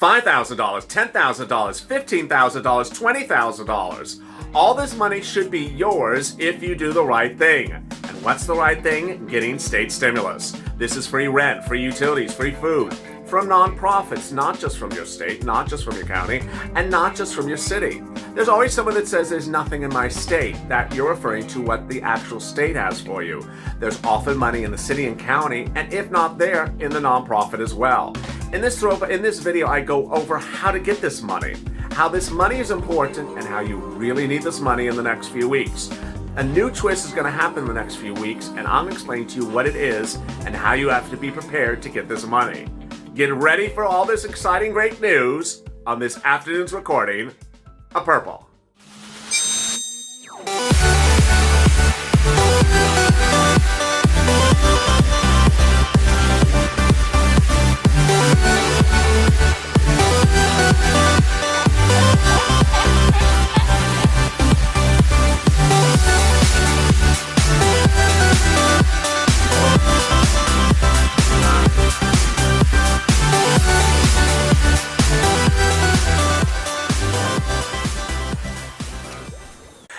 $5,000, $10,000, $15,000, $20,000. All this money should be yours if you do the right thing. And what's the right thing? Getting state stimulus. This is free rent, free utilities, free food from nonprofits, not just from your state, not just from your county, and not just from your city. There's always someone that says there's nothing in my state. That you're referring to what the actual state has for you. There's often money in the city and county, and if not there, in the nonprofit as well. In this video, I go over how to get this money, how this money is important, and how you really need this money in the next few weeks. A new twist is going to happen in the next few weeks, and I'm going to explain to you what it is and how you have to be prepared to get this money. Get ready for all this exciting, great news on this afternoon's recording of Purple.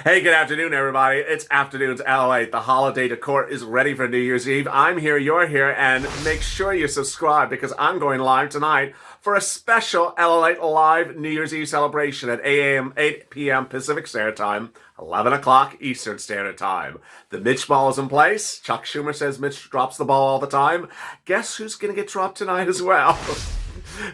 Hey, good afternoon, everybody. It's Afternoons Lalate. The holiday decor is ready for New Year's Eve. I'm here, you're here, and make sure you subscribe because I'm going live tonight for a special Lalate Live New Year's Eve celebration at 8 p.m. Pacific Standard Time, 11 o'clock Eastern Standard Time. The Mitch ball is in place. Chuck Schumer says Mitch drops the ball all the time. Guess who's going to get dropped tonight as well?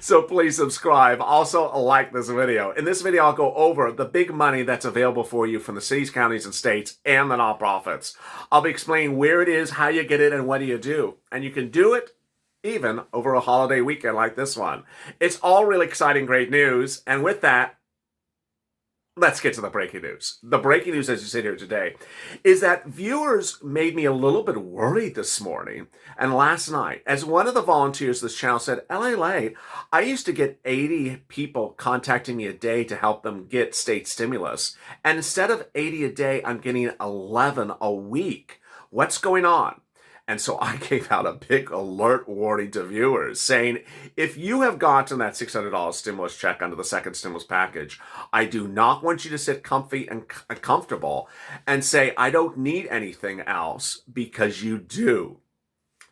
So please subscribe. Also like this video. In this video, I'll go over the big money that's available for you from the cities, counties, and states and the nonprofits. I'll be explaining where it is, how you get it, and what do you do. And you can do it even over a holiday weekend like this one. It's all really exciting, great news. And with that, let's get to the breaking news. The breaking news as you sit here today is that viewers made me a little bit worried this morning and last night. As one of the volunteers of this channel said, LA, I used to get 80 people contacting me a day to help them get state stimulus. And instead of 80 a day, I'm getting 11 a week. What's going on? And so I gave out a big alert warning to viewers saying, if you have gotten that $600 stimulus check under the second stimulus package, I do not want you to sit comfy and comfortable and say, I don't need anything else, because you do.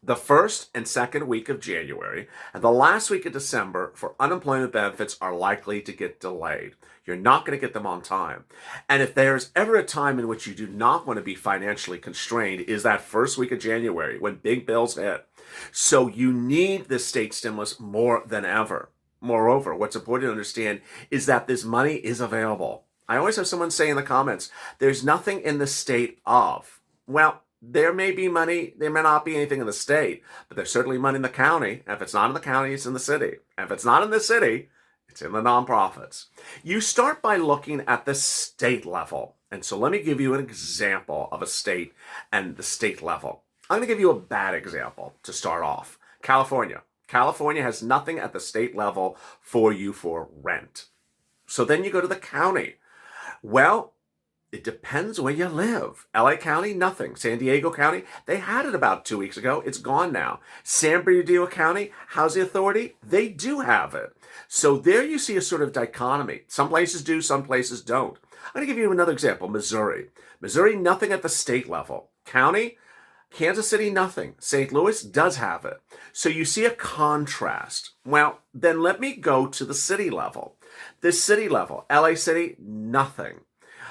The first and second week of January and the last week of December for unemployment benefits are likely to get delayed. You're not going to get them on time. And if there's ever a time in which you do not want to be financially constrained, is that first week of January when big bills hit. So you need this state stimulus more than ever. Moreover, what's important to understand is that this money is available. I always have someone say in the comments, there's nothing in the state of. Well, there may be money, there may not be anything in the state, but there's certainly money in the county. And if it's not in the county, it's in the city. And if it's not in the city, it's in the nonprofits. You start by looking at the state level. And so let me give you an example of a state and the state level. I'm going to give you a bad example to start off. California. California has nothing at the state level for you for rent. So then you go to the county. Well, it depends where you live. LA County, nothing. San Diego County, they had it about 2 weeks ago. It's gone now. San Bernardino County Housing Authority, they do have it. So there you see a sort of dichotomy. Some places do, some places don't. I'm going to give you another example. Missouri. Missouri, nothing at the state level. County, Kansas City, nothing. St. Louis does have it. So you see a contrast. Well, then let me go to the city level. The city level, LA City, nothing.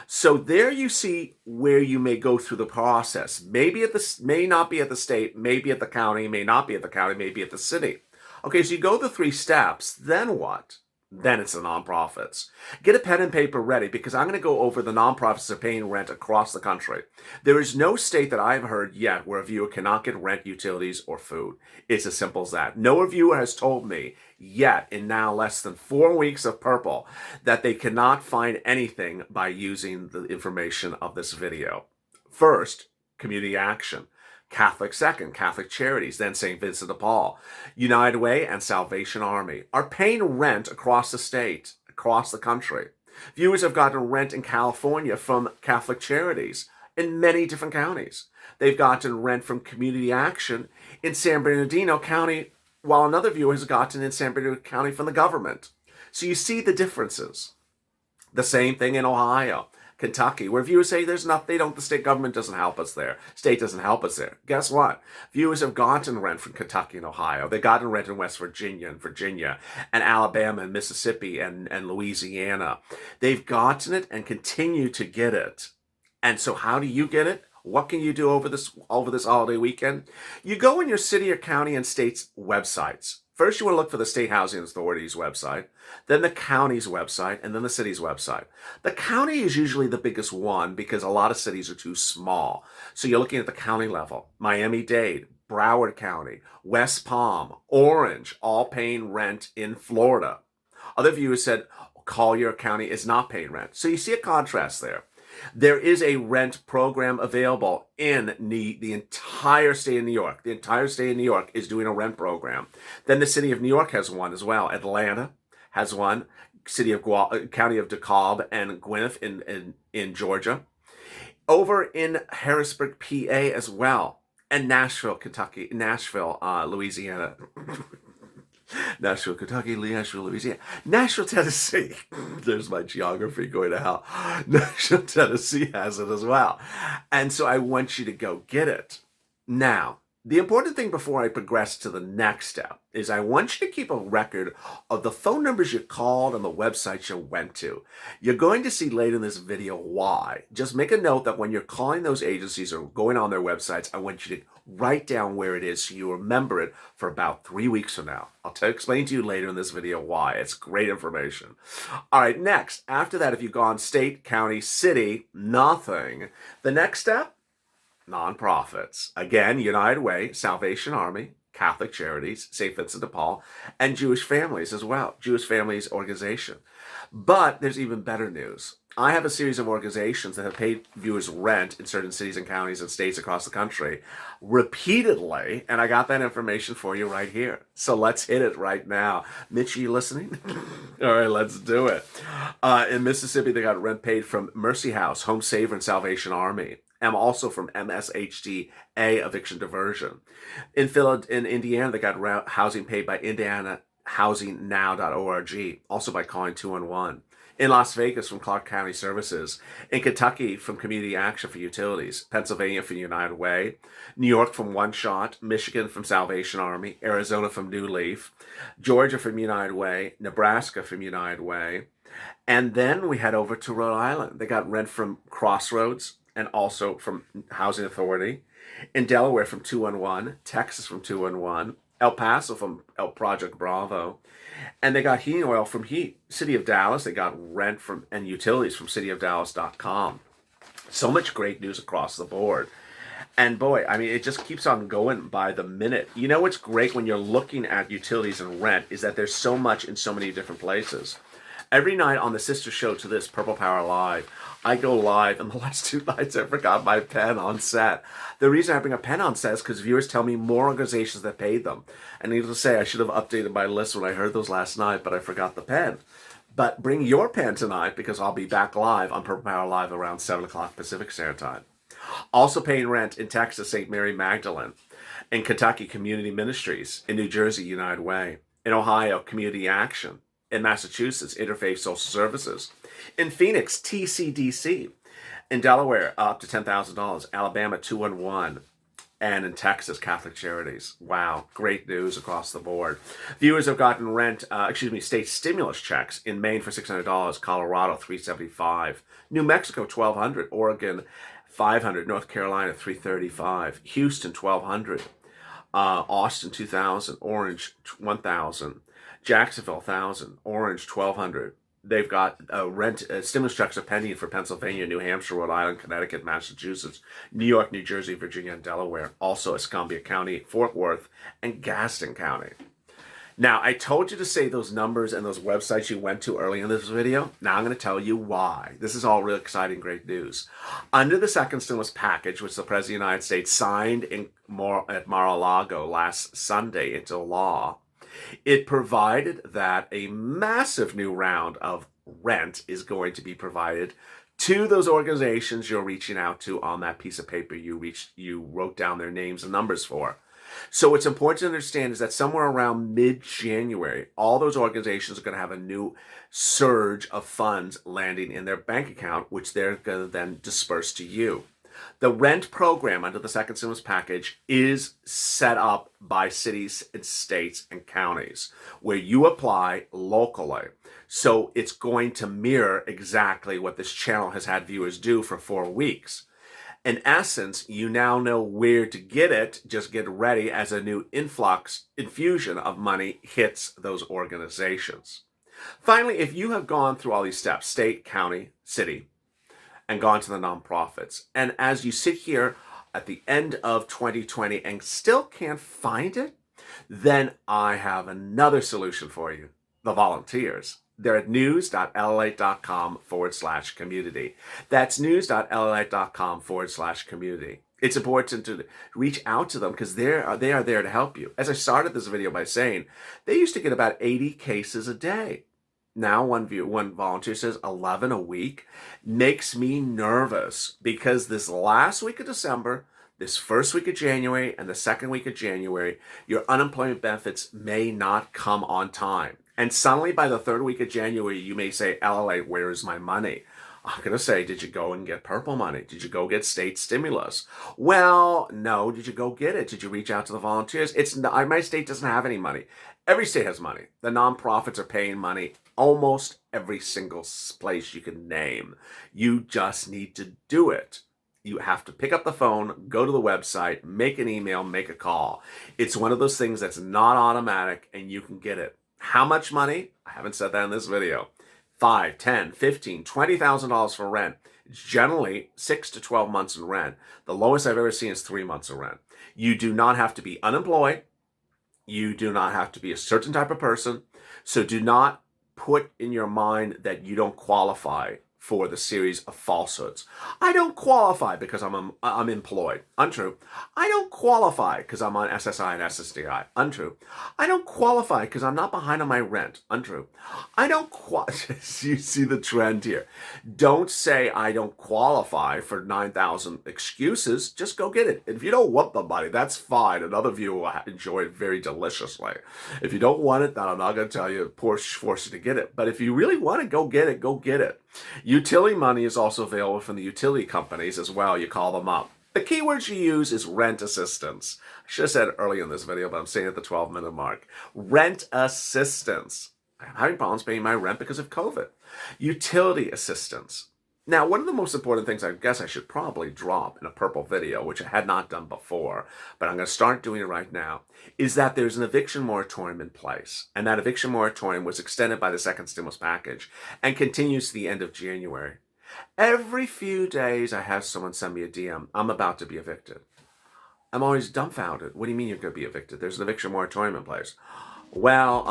So there you see where you may go through the process. Maybe may not be at the state, maybe at the county, may not be at the county, maybe at the city. Okay, so you go the 3 steps, then what? Then it's the nonprofits. Get a pen and paper ready because I'm going to go over the nonprofits that are paying rent across the country. There is no state that I've heard yet where a viewer cannot get rent, utilities, or food. It's as simple as that. No reviewer has told me yet in now less than 4 weeks of Purple that they cannot find anything by using the information of this video. First, community action. Catholic second, Catholic Charities, then St. Vincent de Paul, United Way, and Salvation Army are paying rent across the state, across the country. Viewers have gotten rent in California from Catholic Charities in many different counties. They've gotten rent from Community Action in San Bernardino County while another viewer has gotten in San Bernardino County from the government. So you see the differences. The same thing in Ohio, Kentucky, where viewers say there's nothing, the state government doesn't help us there. State doesn't help us there. Guess what? Viewers have gotten rent from Kentucky and Ohio. They've gotten rent in West Virginia and Alabama and Mississippi and Louisiana. They've gotten it and continue to get it. And so how do you get it? What can you do over this holiday weekend? You go in your city or county and state's websites. First, you want to look for the State Housing Authority's website, then the county's website, and then the city's website. The county is usually the biggest one because a lot of cities are too small. So you're looking at the county level. Miami-Dade, Broward County, West Palm, Orange, all paying rent in Florida. Other viewers said Collier County is not paying rent. So you see a contrast there. There is a rent program available in the entire state of New York. The entire state of New York is doing a rent program. Then the city of New York has one as well. Atlanta has one. County of DeKalb and Gwinnett in Georgia. Over in Harrisburg, PA as well. And Nashville, Louisiana. Nashville, Kentucky, Nashville, Louisiana, Nashville, Tennessee. There's my geography going to hell. Nashville, Tennessee has it as well. And so I want you to go get it. Now, the important thing before I progress to the next step is I want you to keep a record of the phone numbers you called and the websites you went to. You're going to see later in this video why. Just make a note that when you're calling those agencies or going on their websites, I want you to write down where it is so you remember it for about 3 weeks from now. I'll explain to you later in this video why. It's great information. All right, next, after that, if you've gone state, county, city, nothing. The next step, nonprofits. Again, United Way, Salvation Army, Catholic Charities, St. Vincent de Paul, and Jewish Families as well. Jewish Families Organization. But there's even better news. I have a series of organizations that have paid viewers rent in certain cities and counties and states across the country repeatedly, and I got that information for you right here. So let's hit it right now. Mitch, are you listening? All right, let's do it. In Mississippi, they got rent paid from Mercy House, Home Saver, and Salvation Army. And also from MSHDA, Eviction Diversion. In Indiana, they got housing paid by IndianaHousingNow.org, also by calling 211. In Las Vegas from Clark County Services. In Kentucky from Community Action for Utilities. Pennsylvania from United Way. New York from One Shot. Michigan from Salvation Army. Arizona from New Leaf. Georgia from United Way. Nebraska from United Way. And then we head over to Rhode Island. They got rent from Crossroads and also from Housing Authority. In Delaware from 211. Texas from 211. El Paso from El Project Bravo. And they got heating oil from Heat. City of Dallas, they got rent from and utilities from cityofdallas.com. So much great news across the board. And boy, I mean, it just keeps on going by the minute. You know what's great when you're looking at utilities and rent is that there's so much in so many different places. Every night on the sister show to this, Purple Power Live, I go live, and the last 2 nights I forgot my pen on set. The reason I bring a pen on set is because viewers tell me more organizations that paid them. And needless to say, I should have updated my list when I heard those last night, but I forgot the pen. But bring your pen tonight because I'll be back live on Purple Power Live around 7 o'clock Pacific Standard Time. Also paying rent in Texas, St. Mary Magdalene. In Kentucky, Community Ministries. In New Jersey, United Way. In Ohio, Community Action. In Massachusetts, Interfaith Social Services. In Phoenix, TCDC. In Delaware, up to $10,000. Alabama, 211. And in Texas, Catholic Charities. Wow, great news across the board. Viewers have gotten state stimulus checks in Maine for $600, Colorado, $375, New Mexico, $1,200, Oregon, $500, North Carolina, $335, Houston, $1,200, Austin, $2,000, Orange, $1,000. Jacksonville, $1,000. Orange, $1,200. They've got stimulus checks are pending for Pennsylvania, New Hampshire, Rhode Island, Connecticut, Massachusetts, New York, New Jersey, Virginia, and Delaware. Also Escambia County, Fort Worth, and Gaston County. Now, I told you to say those numbers and those websites you went to early in this video. Now I'm going to tell you why. This is all real exciting, great news. Under the second stimulus package, which the President of the United States signed at Mar-a-Lago last Sunday into law, it provided that a massive new round of rent is going to be provided to those organizations you're reaching out to on that piece of paper you wrote down their names and numbers for. So what's important to understand is that somewhere around mid-January, all those organizations are going to have a new surge of funds landing in their bank account, which they're going to then disperse to you. The rent program under the second stimulus package is set up by cities and states and counties where you apply locally. So it's going to mirror exactly what this channel has had viewers do for 4 weeks. In essence, you now know where to get it. Just get ready as a new infusion of money hits those organizations. Finally, if you have gone through all these steps, state, county, city, and gone to the nonprofits, and as you sit here at the end of 2020 and still can't find it, then I have another solution for you, the volunteers. They're at news.lalate.com/community. That's news.lalate.com/community. It's important to reach out to them because they are there to help you. As I started this video by saying, they used to get about 80 cases a day. Now one volunteer says 11 a week. Makes me nervous because this last week of December, this first week of January, and the second week of January, your unemployment benefits may not come on time. And suddenly by the third week of January, you may say, LLA, where is my money? I'm going to say, did you go and get purple money? Did you go get state stimulus? Well, no. Did you go get it? Did you reach out to the volunteers? My state doesn't have any money. Every state has money. The nonprofits are paying money almost every single place you can name. You just need to do it. You have to pick up the phone, go to the website, make an email, make a call. It's one of those things that's not automatic and you can get it. How much money? I haven't said that in this video. $5, $10, $15, $20,000 for rent. It's generally 6 to 12 months in rent. The lowest I've ever seen is 3 months of rent. You do not have to be unemployed. You do not have to be a certain type of person. So do not put in your mind that you don't qualify for the series of falsehoods. I don't qualify because I'm employed. Untrue. I don't qualify because I'm on SSI and SSDI. Untrue. I don't qualify because I'm not behind on my rent. Untrue. I don't You see the trend here. Don't say I don't qualify for 9,000 excuses. Just go get it. If you don't want the money, that's fine. Another viewer will enjoy it very deliciously. If you don't want it, then I'm not going to tell you, force you to get it. But if you really want it, go get it. Go get it. Utility money is also available from the utility companies as well. You call them up. The keywords you use is rent assistance. I should have said it earlier in this video, but I'm saying it at the 12-minute mark. Rent assistance. I'm having problems paying my rent because of COVID. Utility assistance. Now, one of the most important things I guess I should probably drop in a purple video, which I had not done before, but I'm going to start doing it right now, is that there's an eviction moratorium in place. And that eviction moratorium was extended by the second stimulus package and continues to the end of January. Every few days, I have someone send me a DM, I'm about to be evicted. I'm always dumbfounded. What do you mean you're going to be evicted? There's an eviction moratorium in place. Hello,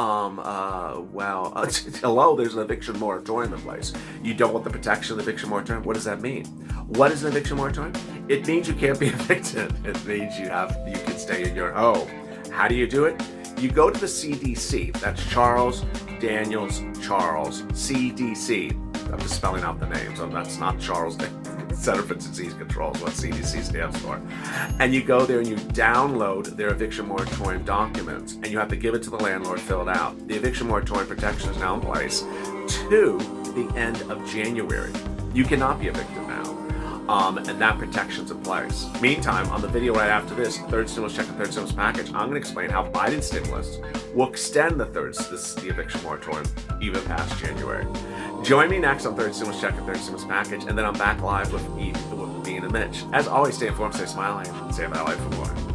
there's an eviction moratorium in place. You don't want the protection of the eviction moratorium? What does that mean? What is an eviction moratorium? It means you can't be evicted. It means you can stay in your home. How do you do it? You go to the CDC. That's Charles Daniels Charles, CDC. I'm just spelling out the names. That's not Charles Center for Disease Control is what CDC stands for. And you go there and you download their eviction moratorium documents and you have to give it to the landlord, fill it out. The eviction moratorium protection is now in place to the end of January. You cannot be evicted now. And that protection's in place. Meantime, on the video right after this, third stimulus check and third stimulus package, I'm going to explain how Biden's stimulus will extend the eviction moratorium even past January. Join me next on third stimulus check and third stimulus package, and then I'm back live with me and Mitch. As always, stay informed, stay smiling, and stay in my life for more.